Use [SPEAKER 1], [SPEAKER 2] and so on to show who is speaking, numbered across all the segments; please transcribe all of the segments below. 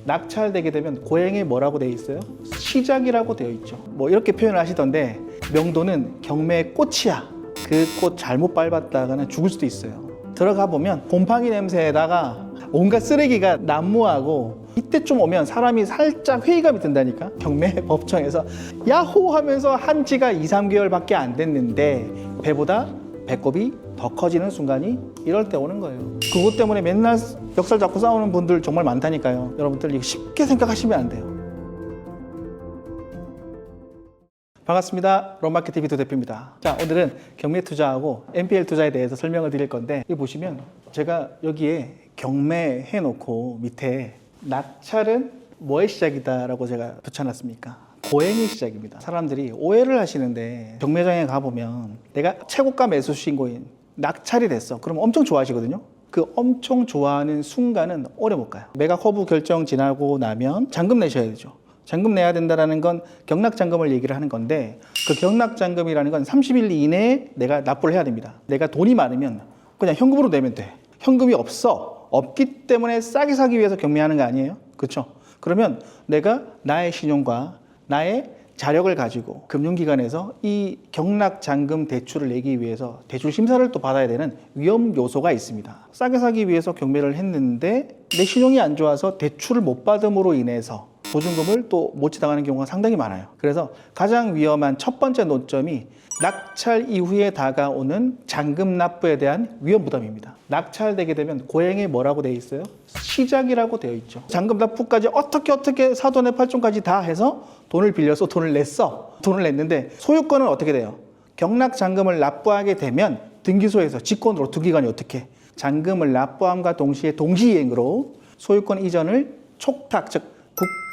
[SPEAKER 1] 낙찰되게 되면 고행에 뭐라고 되어 있어요? 시작이라고 되어 있죠. 뭐 이렇게 표현을 하시던데, 명도는 경매의 꽃이야. 그 꽃 잘못 밟았다가는 죽을 수도 있어요. 들어가 보면 곰팡이 냄새에다가 온갖 쓰레기가 난무하고, 이때쯤 오면 사람이 살짝 회의감이 든다니까. 경매 법정에서 야호 하면서 한 지가 2, 3개월밖에 안 됐는데 배보다 배꼽이 더 커지는 순간이 이럴 때 오는 거예요. 그것 때문에 맨날 멱살 잡고 싸우는 분들 정말 많다니까요. 여러분들 이거 쉽게 생각하시면 안 돼요. 반갑습니다. 롯마켓TV 도 대표입니다. 자, 오늘은 경매 투자하고 NPL 투자에 대해서 설명을 드릴 건데, 여기 보시면 제가 여기에 경매 해놓고 밑에 낙찰은 뭐의 시작이다 라고 제가 붙여놨습니까? 고행의 시작입니다. 사람들이 오해를 하시는데, 경매장에 가보면 내가 최고가 매수 신고인 낙찰이 됐어. 그러면 엄청 좋아하시거든요. 그 엄청 좋아하는 순간은 오래 못 가요. 매각 허브 결정 지나고 나면 잔금 내셔야 되죠. 잔금 내야 된다는 건 경락잔금을 얘기를 하는 건데, 그 경락잔금이라는 건 30일 이내에 내가 납부를 해야 됩니다. 내가 돈이 많으면 그냥 현금으로 내면 돼. 현금이 없기 때문에 싸게 사기 위해서 경매하는 거 아니에요? 그렇죠? 그러면 내가 나의 신용과 나의 자력을 가지고 금융기관에서 이 경락잔금 대출을 내기 위해서 대출 심사를 또 받아야 되는 위험 요소가 있습니다. 싸게 사기 위해서 경매를 했는데 내 신용이 안 좋아서 대출을 못 받음으로 인해서 보증금을 또 못 지당하는 경우가 상당히 많아요. 그래서 가장 위험한 첫 번째 논점이 낙찰 이후에 다가오는 잔금 납부에 대한 위험 부담입니다. 낙찰되게 되면 고행에 뭐라고 되어 있어요? 시작이라고 되어 있죠. 잔금 납부까지 어떻게 사돈의 팔촌까지 다 해서 돈을 빌려서 돈을 냈는데, 소유권은 어떻게 돼요? 경락 잔금을 납부하게 되면 등기소에서 직권으로 등기관이 어떻게 잔금을 납부함과 동시에 동시이행으로 소유권 이전을 촉탁, 즉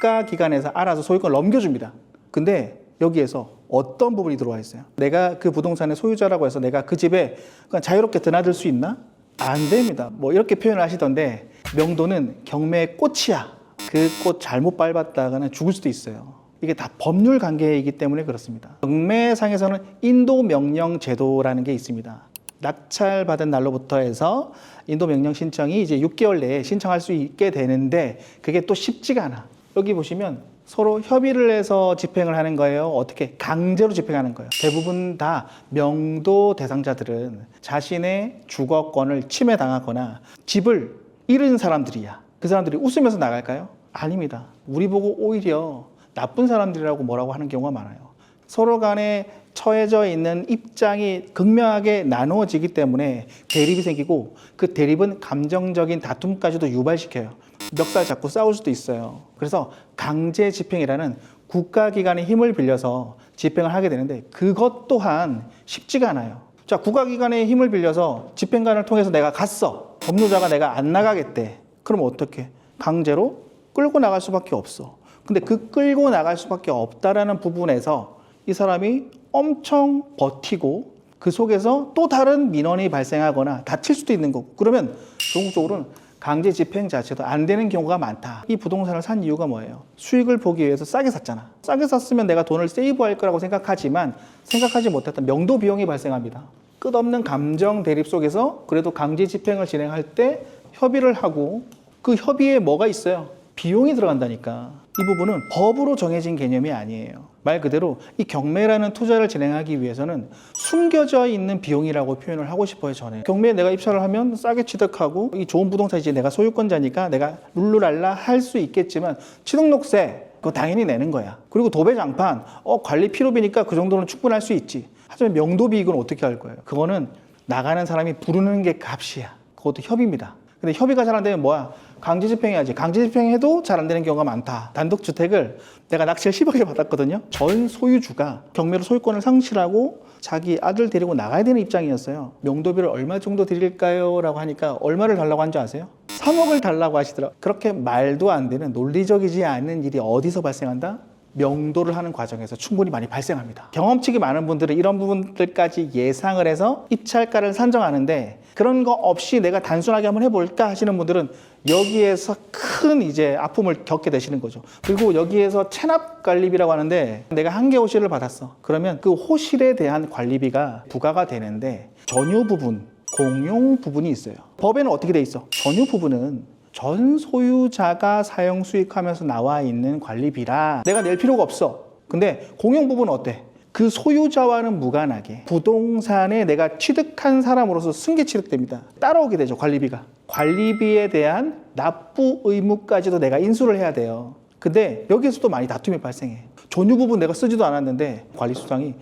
[SPEAKER 1] 국가기관에서 알아서 소유권을 넘겨줍니다. 근데 여기에서 어떤 부분이 들어와 있어요? 내가 그 부동산의 소유자라고 해서 내가 그 집에 그냥 자유롭게 드나들 수 있나? 안 됩니다. 뭐 이렇게 표현을 하시던데, 명도는 경매의 꽃이야. 그 꽃 잘못 밟았다가는 죽을 수도 있어요. 이게 다 법률 관계이기 때문에 그렇습니다. 경매상에서는 인도명령 제도라는 게 있습니다. 낙찰받은 날로부터 해서 인도명령 신청이 이제 6개월 내에 신청할 수 있게 되는데, 그게 또 쉽지가 않아. 여기 보시면 서로 협의를 해서 집행을 하는 거예요? 어떻게 강제로 집행하는 거예요? 대부분 다 명도 대상자들은 자신의 주거권을 침해당하거나 집을 잃은 사람들이야. 그 사람들이 웃으면서 나갈까요? 아닙니다. 우리 보고 오히려 나쁜 사람들이라고 뭐라고 하는 경우가 많아요. 서로 간에 처해져 있는 입장이 극명하게 나누어지기 때문에 대립이 생기고, 그 대립은 감정적인 다툼까지도 유발시켜요. 멱살 잡고 싸울 수도 있어요. 그래서 강제 집행이라는 국가기관의 힘을 빌려서 집행을 하게 되는데, 그것 또한 쉽지가 않아요. 자, 국가기관의 힘을 빌려서 집행관을 통해서 내가 갔어. 법무자가 내가 안 나가겠대. 그럼 어떻게? 강제로 끌고 나갈 수밖에 없어. 근데 그 끌고 나갈 수밖에 없다라는 부분에서 이 사람이 엄청 버티고, 그 속에서 또 다른 민원이 발생하거나 다칠 수도 있는 거고, 그러면 전국적으로는 강제 집행 자체도 안 되는 경우가 많다. 이 부동산을 산 이유가 뭐예요? 수익을 보기 위해서 싸게 샀잖아. 싸게 샀으면 내가 돈을 세이브할 거라고 생각하지만 생각하지 못했던 명도 비용이 발생합니다. 끝없는 감정 대립 속에서 그래도 강제 집행을 진행할 때 협의를 하고, 그 협의에 뭐가 있어요? 비용이 들어간다니까. 이 부분은 법으로 정해진 개념이 아니에요. 말 그대로 이 경매라는 투자를 진행하기 위해서는 숨겨져 있는 비용이라고 표현을 하고 싶어요, 저는. 경매에 내가 입찰을 하면 싸게 취득하고, 이 좋은 부동산이지 내가 소유권자니까 내가 룰루랄라 할 수 있겠지만, 취득록세 그거 당연히 내는 거야. 그리고 도배장판 관리 필요비니까 그 정도는 충분할 수 있지. 하지만 명도비익은 어떻게 할 거예요? 그거는 나가는 사람이 부르는 게 값이야. 그것도 협의입니다. 근데 협의가 잘 안 되면 뭐야? 강제 집행해야지. 강제 집행해도 잘 안 되는 경우가 많다. 단독주택을 내가 낙찰 10억에 받았거든요. 전 소유주가 경매로 소유권을 상실하고 자기 아들 데리고 나가야 되는 입장이었어요. 명도비를 얼마 정도 드릴까요? 라고 하니까 얼마를 달라고 한 줄 아세요? 3억을 달라고 하시더라고요. 그렇게 말도 안 되는, 논리적이지 않은 일이 어디서 발생한다? 명도를 하는 과정에서 충분히 많이 발생합니다. 경험칙이 많은 분들은 이런 부분들까지 예상을 해서 입찰가를 산정하는데, 그런 거 없이 내가 단순하게 한번 해볼까 하시는 분들은 여기에서 큰 이제 아픔을 겪게 되시는 거죠. 그리고 여기에서 체납 관리비라고 하는데, 내가 한 개 호실을 받았어. 그러면 그 호실에 대한 관리비가 부과가 되는데, 전유 부분, 공용 부분이 있어요. 법에는 어떻게 돼 있어? 전유 부분은 전 소유자가 사용 수익하면서 나와 있는 관리비라 내가 낼 필요가 없어. 근데 공용 부분은 어때? 그 소유자와는 무관하게 부동산에 내가 취득한 사람으로서 승계 취득됩니다. 따라오게 되죠, 관리비가. 관리비에 대한 납부 의무까지도 내가 인수를 해야 돼요. 근데 여기에서도 많이 다툼이 발생해. 존유 부분 내가 쓰지도 않았는데 관리수당이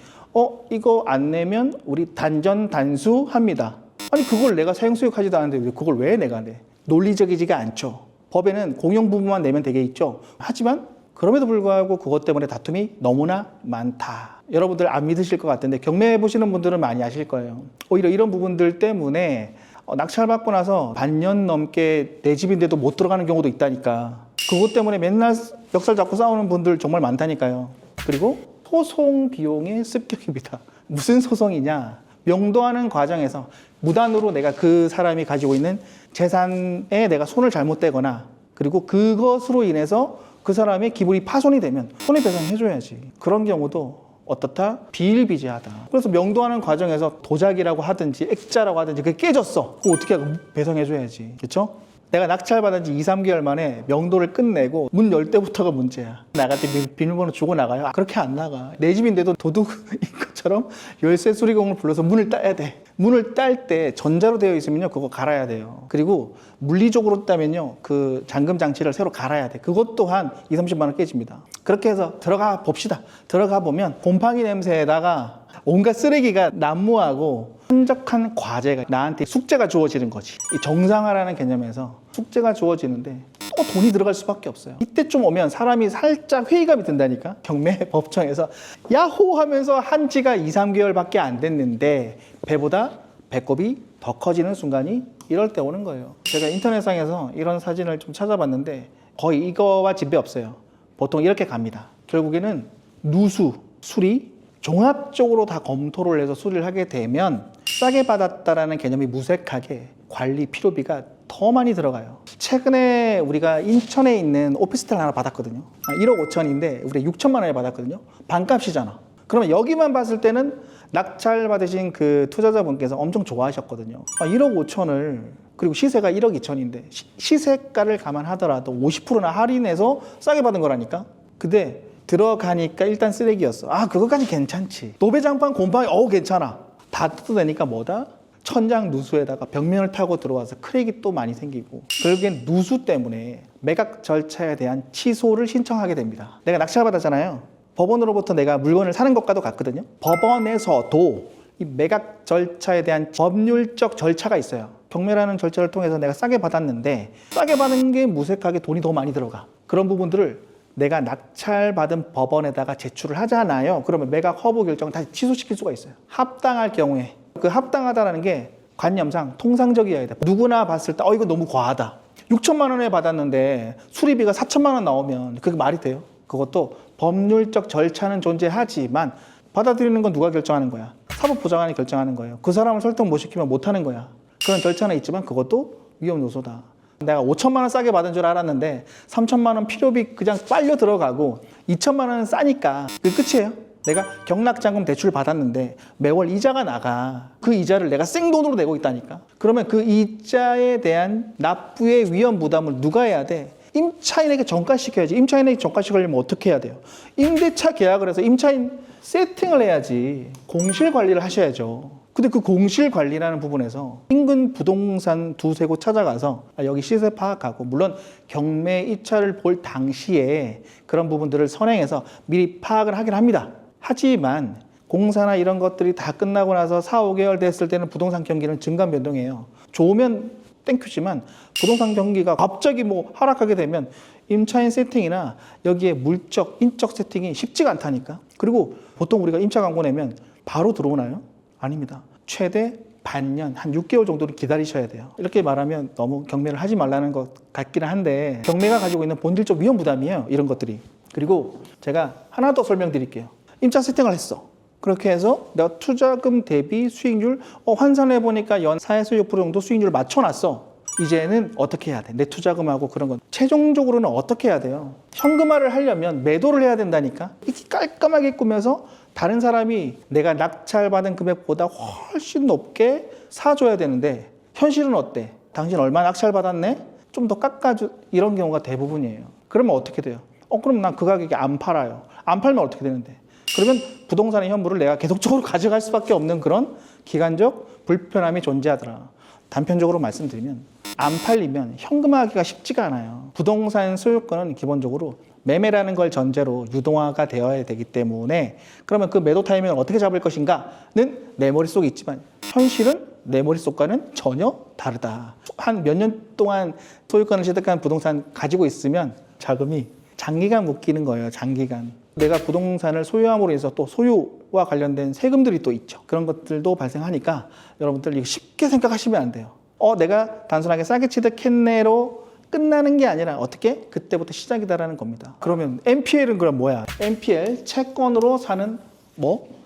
[SPEAKER 1] 이거 안 내면 우리 단전 단수합니다. 아니 그걸 내가 사용 수익하지도 않았는데 그걸 왜 내가 내? 논리적이지가 않죠. 법에는 공용 부분만 내면 되게 있죠. 하지만 그럼에도 불구하고 그것 때문에 다툼이 너무나 많다. 여러분들 안 믿으실 것 같은데 경매 보시는 분들은 많이 아실 거예요. 오히려 이런 부분들 때문에 낙찰받고 나서 반년 넘게 내 집인데도 못 들어가는 경우도 있다니까. 그것 때문에 맨날 멱살 잡고 싸우는 분들 정말 많다니까요. 그리고 소송 비용의 습격입니다. 무슨 소송이냐? 명도하는 과정에서 무단으로 내가 그 사람이 가지고 있는 재산에 내가 손을 잘못대거나 그리고 그것으로 인해서 그 사람의 기분이 파손이 되면 손해배상해줘야지. 그런 경우도 어떻다? 비일비재하다. 그래서 명도하는 과정에서 도자기라고 하든지 액자라고 하든지 그게 깨졌어. 그거 어떻게 하고 배상해줘야지. 그렇죠? 내가 낙찰받은 지 2, 3개월 만에 명도를 끝내고 문 열 때부터가 문제야. 나갈 때 비밀번호 주고 나가요? 그렇게 안 나가. 내 집인데도 도둑인 것처럼 열쇠 수리공을 불러서 문을 따야 돼. 문을 딸 때 전자로 되어 있으면요 그거 갈아야 돼요. 그리고 물리적으로 따면요 그 잠금 장치를 새로 갈아야 돼. 그것 또한 2, 30만 원 깨집니다. 그렇게 해서 들어가 봅시다. 들어가 보면 곰팡이 냄새에다가 온갖 쓰레기가 난무하고 한적한 과제가 나한테 숙제가 주어지는 거지. 이 정상화라는 개념에서 숙제가 주어지는데 또 돈이 들어갈 수밖에 없어요. 이때쯤 오면 사람이 살짝 회의감이 든다니까. 경매 법정에서 야호 하면서 한 지가 2, 3개월밖에 안 됐는데 배보다 배꼽이 더 커지는 순간이 이럴 때 오는 거예요. 제가 인터넷상에서 이런 사진을 좀 찾아봤는데 거의 이거와 진배 없어요. 보통 이렇게 갑니다. 결국에는 누수, 수리 종합적으로 다 검토를 해서 수리를 하게 되면 싸게 받았다라는 개념이 무색하게 관리 필요비가 더 많이 들어가요. 최근에 우리가 인천에 있는 오피스텔 하나 받았거든요. 1억 5천인데 우리가 6천만 원에 받았거든요. 반값이잖아. 그러면 여기만 봤을 때는 낙찰 받으신 그 투자자분께서 엄청 좋아하셨거든요. 1억 5천을 그리고 시세가 1억 2천인데 시세가를 감안하더라도 50%나 할인해서 싸게 받은 거라니까. 근데 들어가니까 일단 쓰레기였어. 그거까지 괜찮지. 노배장판 곰팡이 괜찮아. 다 뜯어내니까 뭐다? 천장 누수에다가 벽면을 타고 들어와서 크랙이 또 많이 생기고 결국엔 누수 때문에 매각 절차에 대한 취소를 신청하게 됩니다. 내가 낙찰받았잖아요. 법원으로부터 내가 물건을 사는 것과도 같거든요. 법원에서도 이 매각 절차에 대한 법률적 절차가 있어요. 경매라는 절차를 통해서 내가 싸게 받았는데 싸게 받은 게 무색하게 돈이 더 많이 들어가. 그런 부분들을 내가 낙찰받은 법원에다가 제출을 하잖아요. 그러면 매각 허브 결정을 다시 취소시킬 수가 있어요. 합당할 경우에 그 합당하다라는 게 관념상 통상적이어야 돼. 누구나 봤을 때 이거 너무 과하다. 6천만 원에 받았는데 수리비가 4천만 원 나오면 그게 말이 돼요? 그것도 법률적 절차는 존재하지만 받아들이는 건 누가 결정하는 거야? 사법보좌관이 결정하는 거예요. 그 사람을 설득 못 시키면 못 하는 거야. 그런 절차는 있지만 그것도 위험 요소다. 내가 5천만 원 싸게 받은 줄 알았는데 3천만 원 필요비 그냥 빨려 들어가고 2천만 원은 싸니까 그 끝이에요. 내가 경락자금 대출 받았는데 매월 이자가 나가. 그 이자를 내가 생돈으로 내고 있다니까. 그러면 그 이자에 대한 납부의 위험 부담을 누가 해야 돼? 임차인에게 전가시켜야지. 임차인에게 전가시키려면 어떻게 해야 돼요? 임대차 계약을 해서 임차인 세팅을 해야지. 공실 관리를 하셔야죠. 근데 그 공실 관리라는 부분에서 인근 부동산 두세 곳 찾아가서 여기 시세 파악하고 물론 경매 입찰을 볼 당시에 그런 부분들을 선행해서 미리 파악을 하긴 합니다. 하지만 공사나 이런 것들이 다 끝나고 나서 4, 5개월 됐을 때는 부동산 경기는 증감 변동이에요. 좋으면 땡큐지만 부동산 경기가 갑자기 하락하게 되면 임차인 세팅이나 여기에 물적, 인적 세팅이 쉽지가 않다니까. 그리고 보통 우리가 임차 광고 내면 바로 들어오나요? 아닙니다. 최대 반년, 한 6개월 정도는 기다리셔야 돼요. 이렇게 말하면 너무 경매를 하지 말라는 것 같기는 한데 경매가 가지고 있는 본질적 위험 부담이에요. 이런 것들이. 그리고 제가 하나 더 설명드릴게요. 임차 세팅을 했어. 그렇게 해서 내가 투자금 대비 수익률 환산해보니까 연 4에서 6% 정도 수익률을 맞춰놨어. 이제는 어떻게 해야 돼? 내 투자금하고 그런 건 최종적으로는 어떻게 해야 돼요? 현금화를 하려면 매도를 해야 된다니까. 이렇게 깔끔하게 꾸며서 다른 사람이 내가 낙찰받은 금액보다 훨씬 높게 사줘야 되는데 현실은 어때? 당신 얼마 낙찰받았네? 좀 더 깎아줘 이런 경우가 대부분이에요. 그러면 어떻게 돼요? 그럼 난 그 가격에 안 팔아요. 안 팔면 어떻게 되는데? 그러면 부동산의 현물을 내가 계속적으로 가져갈 수밖에 없는 그런 기간적 불편함이 존재하더라. 단편적으로 말씀드리면 안 팔리면 현금화하기가 쉽지가 않아요. 부동산 소유권은 기본적으로 매매라는 걸 전제로 유동화가 되어야 되기 때문에 그러면 그 매도 타이밍을 어떻게 잡을 것인가는 내 머릿속에 있지만 현실은 내 머릿속과는 전혀 다르다. 한 몇 년 동안 소유권을 취득한 부동산 가지고 있으면 자금이 장기간 묶이는 거예요. 장기간. 내가 부동산을 소유함으로 해서 또 소유와 관련된 세금들이 또 있죠. 그런 것들도 발생하니까 여러분들 이거 쉽게 생각하시면 안 돼요. 내가 단순하게 싸게 취득했네로 끝나는 게 아니라 어떻게? 그때부터 시작이다라는 겁니다. 그러면 NPL은 그럼 뭐야? NPL 채권으로 사는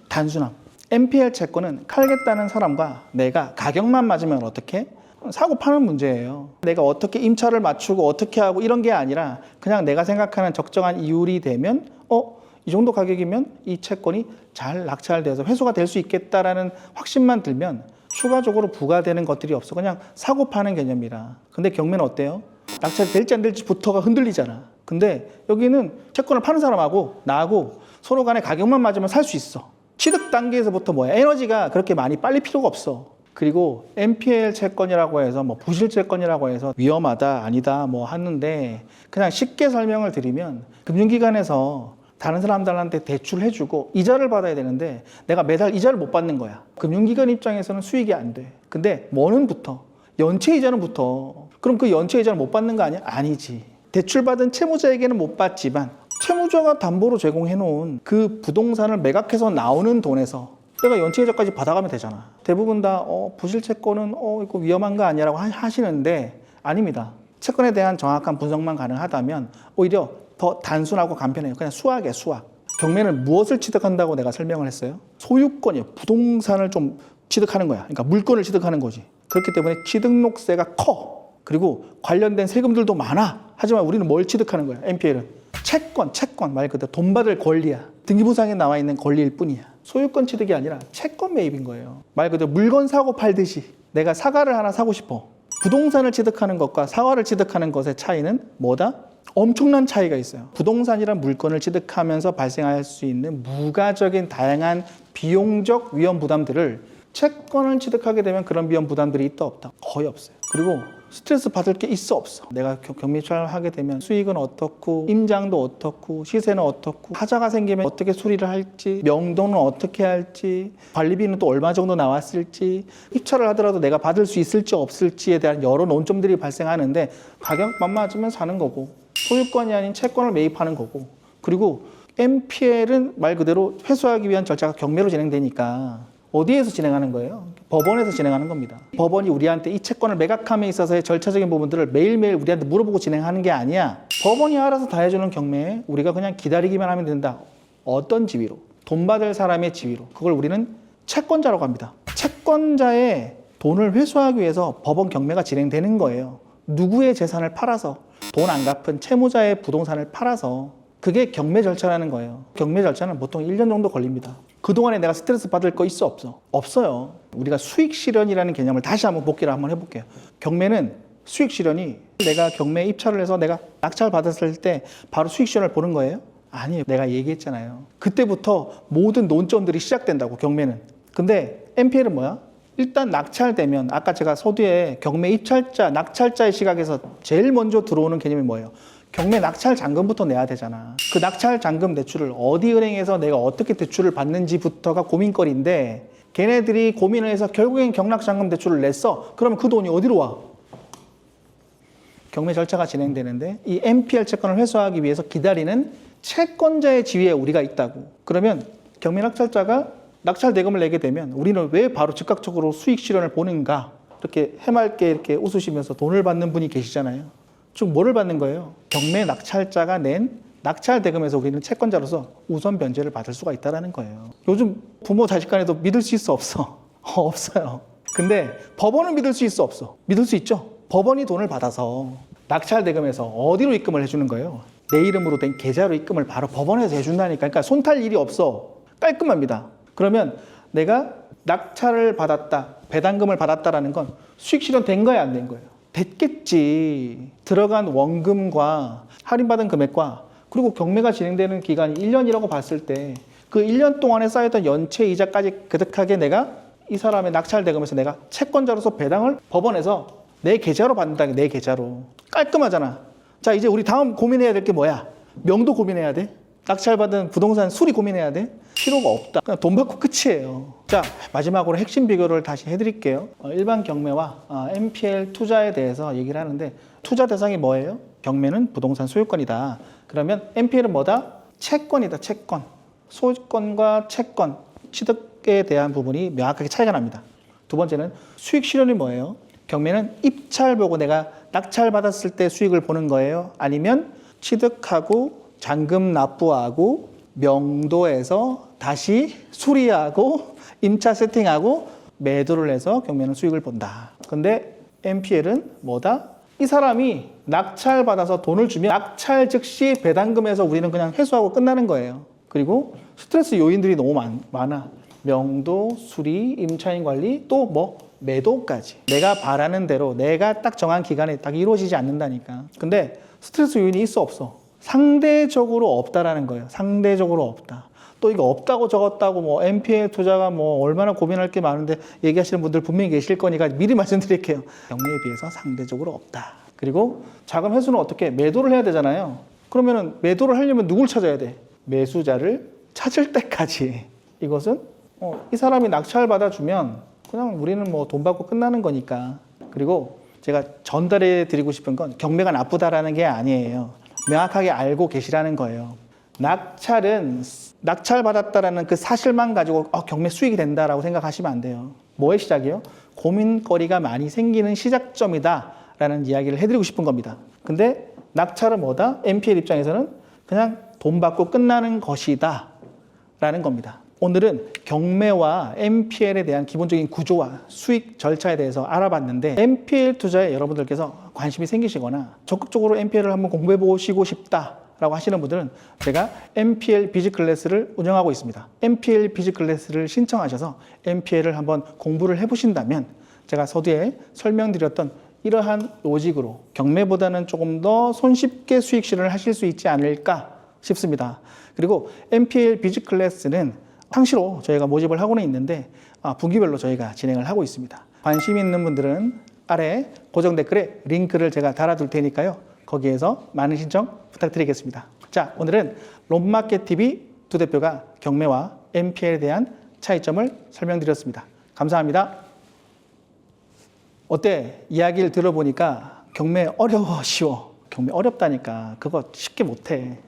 [SPEAKER 1] 단순함. NPL 채권은 팔겠다는 사람과 내가 가격만 맞으면 어떻게? 사고 파는 문제예요. 내가 어떻게 임차를 맞추고 어떻게 하고 이런 게 아니라 그냥 내가 생각하는 적정한 이율이 되면 이 정도 가격이면 이 채권이 잘 낙찰돼서 회수가 될 수 있겠다라는 확신만 들면 추가적으로 부과되는 것들이 없어. 그냥 사고 파는 개념이라. 근데 경매는 어때요? 낙찰될지 안 될지부터가 흔들리잖아. 근데 여기는 채권을 파는 사람하고 나하고 서로 간에 가격만 맞으면 살 수 있어. 취득 단계에서부터 에너지가 그렇게 많이 빨릴 필요가 없어. 그리고 NPL 채권이라고 해서 부실 채권이라고 해서 위험하다 아니다 하는데 그냥 쉽게 설명을 드리면 금융기관에서 다른 사람들한테 대출을 해주고 이자를 받아야 되는데 내가 매달 이자를 못 받는 거야. 금융기관 입장에서는 수익이 안 돼. 근데 뭐는 붙어? 연체 이자는 붙어. 그럼 그 연체 이자는 못 받는 거 아니야? 아니지. 대출받은 채무자에게는 못 받지만 채무자가 담보로 제공해 놓은 그 부동산을 매각해서 나오는 돈에서 내가 연체 이자까지 받아가면 되잖아. 대부분 다 부실 채권은 이거 위험한 거 아니야라고 하시는데 아닙니다. 채권에 대한 정확한 분석만 가능하다면 오히려 더 단순하고 간편해요. 그냥 수학이에요, 수학. 경매는 무엇을 취득한다고 내가 설명을 했어요? 소유권이에요. 부동산을 좀 취득하는 거야. 그러니까 물건을 취득하는 거지. 그렇기 때문에 취득록세가 커. 그리고 관련된 세금들도 많아. 하지만 우리는 뭘 취득하는 거야? NPL은 채권 말 그대로 돈 받을 권리야. 등기부상에 나와 있는 권리일 뿐이야. 소유권 취득이 아니라 채권 매입인 거예요. 말 그대로 물건 사고 팔듯이 내가 사과를 하나 사고 싶어. 부동산을 취득하는 것과 사과를 취득하는 것의 차이는 뭐다? 엄청난 차이가 있어요. 부동산이란 물건을 취득하면서 발생할 수 있는 무가적인 다양한 비용적 위험 부담들을 채권을 취득하게 되면 그런 비용 부담들이 있다 없다? 거의 없어요. 그리고 스트레스 받을 게 있어 없어. 내가 경매를 하게 되면 수익은 어떻고 임장도 어떻고 시세는 어떻고 하자가 생기면 어떻게 수리를 할지 명도는 어떻게 할지 관리비는 또 얼마 정도 나왔을지 입찰을 하더라도 내가 받을 수 있을지 없을지에 대한 여러 논점들이 발생하는데 가격만 맞으면 사는 거고 소유권이 아닌 채권을 매입하는 거고 그리고 NPL은 말 그대로 회수하기 위한 절차가 경매로 진행되니까 어디에서 진행하는 거예요? 법원에서 진행하는 겁니다. 법원이 우리한테 이 채권을 매각함에 있어서의 절차적인 부분들을 매일매일 우리한테 물어보고 진행하는 게 아니야. 법원이 알아서 다 해주는 경매에 우리가 그냥 기다리기만 하면 된다. 어떤 지위로? 돈 받을 사람의 지위로. 그걸 우리는 채권자라고 합니다. 채권자의 돈을 회수하기 위해서 법원 경매가 진행되는 거예요. 누구의 재산을 팔아서 돈 안 갚은 채무자의 부동산을 팔아서 그게 경매 절차라는 거예요. 경매 절차는 보통 1년 정도 걸립니다. 그동안에 내가 스트레스 받을 거 있어 없어? 없어요. 우리가 수익 실현이라는 개념을 다시 한번 복기를 한번 해볼게요. 경매는 수익 실현이 내가 경매에 입찰을 해서 내가 낙찰 받았을 때 바로 수익 실현을 보는 거예요? 아니에요. 내가 얘기했잖아요. 그때부터 모든 논점들이 시작된다고 경매는. 근데 NPL은 뭐야? 일단 낙찰되면 아까 제가 서두에 경매 입찰자, 낙찰자의 시각에서 제일 먼저 들어오는 개념이 뭐예요? 경매 낙찰 잔금부터 내야 되잖아. 그 낙찰 잔금 대출을 어디 은행에서 내가 어떻게 대출을 받는지부터가 고민거리인데 걔네들이 고민을 해서 결국엔 경락 잔금 대출을 냈어. 그러면 그 돈이 어디로 와? 경매 절차가 진행되는데 이 NPL 채권을 회수하기 위해서 기다리는 채권자의 지위에 우리가 있다고. 그러면 경매 낙찰자가 낙찰 대금을 내게 되면 우리는 왜 바로 즉각적으로 수익 실현을 보는가? 이렇게 해맑게 이렇게 웃으시면서 돈을 받는 분이 계시잖아요. 즉 뭐를 받는 거예요? 경매 낙찰자가 낸 낙찰 대금에서 우리는 채권자로서 우선 변제를 받을 수가 있다는 거예요. 요즘 부모 자식 간에도 믿을 수 있어 없어? 없어요. 근데 법원은 믿을 수 있어 없어? 믿을 수 있죠. 법원이 돈을 받아서 낙찰 대금에서 어디로 입금을 해주는 거예요? 내 이름으로 된 계좌로 입금을 바로 법원에서 해준다니까. 그러니까 손탈 일이 없어. 깔끔합니다. 그러면 내가 낙찰을 받았다, 배당금을 받았다라는 건 수익 실현된 거야 안 된 거예요? 됐겠지. 들어간 원금과 할인받은 금액과 그리고 경매가 진행되는 기간이 1년이라고 봤을 때 그 1년 동안에 쌓였던 연체 이자까지 그득하게 내가 이 사람의 낙찰 대금에서 내가 채권자로서 배당을 법원에서 내 계좌로 받는다. 내 계좌로. 깔끔하잖아. 자, 이제 우리 다음 고민해야 될 게 뭐야? 명도 고민해야 돼? 낙찰받은 부동산 수리 고민해야 돼? 필요가 없다. 그냥 돈 받고 끝이에요. 자, 마지막으로 핵심 비교를 다시 해드릴게요. 일반 경매와 NPL 투자에 대해서 얘기를 하는데 투자 대상이 뭐예요? 경매는 부동산 소유권이다. 그러면 NPL은 뭐다? 채권이다. 채권. 소유권과 채권, 취득에 대한 부분이 명확하게 차이가 납니다. 두 번째는 수익 실현이 뭐예요? 경매는 입찰 보고 내가 낙찰 받았을 때 수익을 보는 거예요? 아니면 취득하고 잔금 납부하고 명도에서 다시 수리하고 임차 세팅하고 매도를 해서 경매는 수익을 본다. 근데 NPL은 뭐다? 이 사람이 낙찰 받아서 돈을 주면 낙찰 즉시 배당금에서 우리는 그냥 회수하고 끝나는 거예요. 그리고 스트레스 요인들이 너무 많아. 명도, 수리, 임차인 관리, 또 뭐 매도까지. 내가 바라는 대로 내가 딱 정한 기간에 딱 이루어지지 않는다니까. 근데 스트레스 요인이 있어 없어? 상대적으로 없다라는 거예요. 상대적으로 없다. 또 이거 없다고 적었다고 뭐 NPL 투자가 뭐 얼마나 고민할 게 많은데 얘기하시는 분들 분명히 계실 거니까 미리 말씀드릴게요. 경매에 비해서 상대적으로 없다. 그리고 자금 회수는 어떻게? 매도를 해야 되잖아요. 그러면은 매도를 하려면 누굴 찾아야 돼? 매수자를 찾을 때까지. 이것은 이 사람이 낙찰 받아주면 그냥 우리는 뭐 돈 받고 끝나는 거니까. 그리고 제가 전달해 드리고 싶은 건 경매가 나쁘다라는 게 아니에요. 명확하게 알고 계시라는 거예요. 낙찰은 낙찰 받았다라는 그 사실만 가지고 경매 수익이 된다라고 생각하시면 안 돼요. 뭐의 시작이요? 고민거리가 많이 생기는 시작점이다라는 이야기를 해드리고 싶은 겁니다. 근데 낙찰은 뭐다? NPL 입장에서는 그냥 돈 받고 끝나는 것이다 라는 겁니다. 오늘은 경매와 NPL에 대한 기본적인 구조와 수익 절차에 대해서 알아봤는데 NPL 투자에 여러분들께서 관심이 생기시거나 적극적으로 NPL을 한번 공부해 보시고 싶다라고 하시는 분들은 제가 NPL 비즈클래스를 운영하고 있습니다. NPL 비즈클래스를 신청하셔서 NPL을 한번 공부를 해보신다면 제가 서두에 설명드렸던 이러한 로직으로 경매보다는 조금 더 손쉽게 수익 실현을 하실 수 있지 않을까 싶습니다. 그리고 NPL 비즈클래스는 상시로 저희가 모집을 하고는 있는데 분기별로 저희가 진행을 하고 있습니다. 관심 있는 분들은 아래 고정 댓글에 링크를 제가 달아둘 테니까요. 거기에서 많은 신청 부탁드리겠습니다. 자, 오늘은 롬마켓TV 두 대표가 경매와 NPL에 대한 차이점을 설명드렸습니다. 감사합니다. 어때? 이야기를 들어보니까 경매 어려워, 쉬워? 경매 어렵다니까. 그거 쉽게 못해.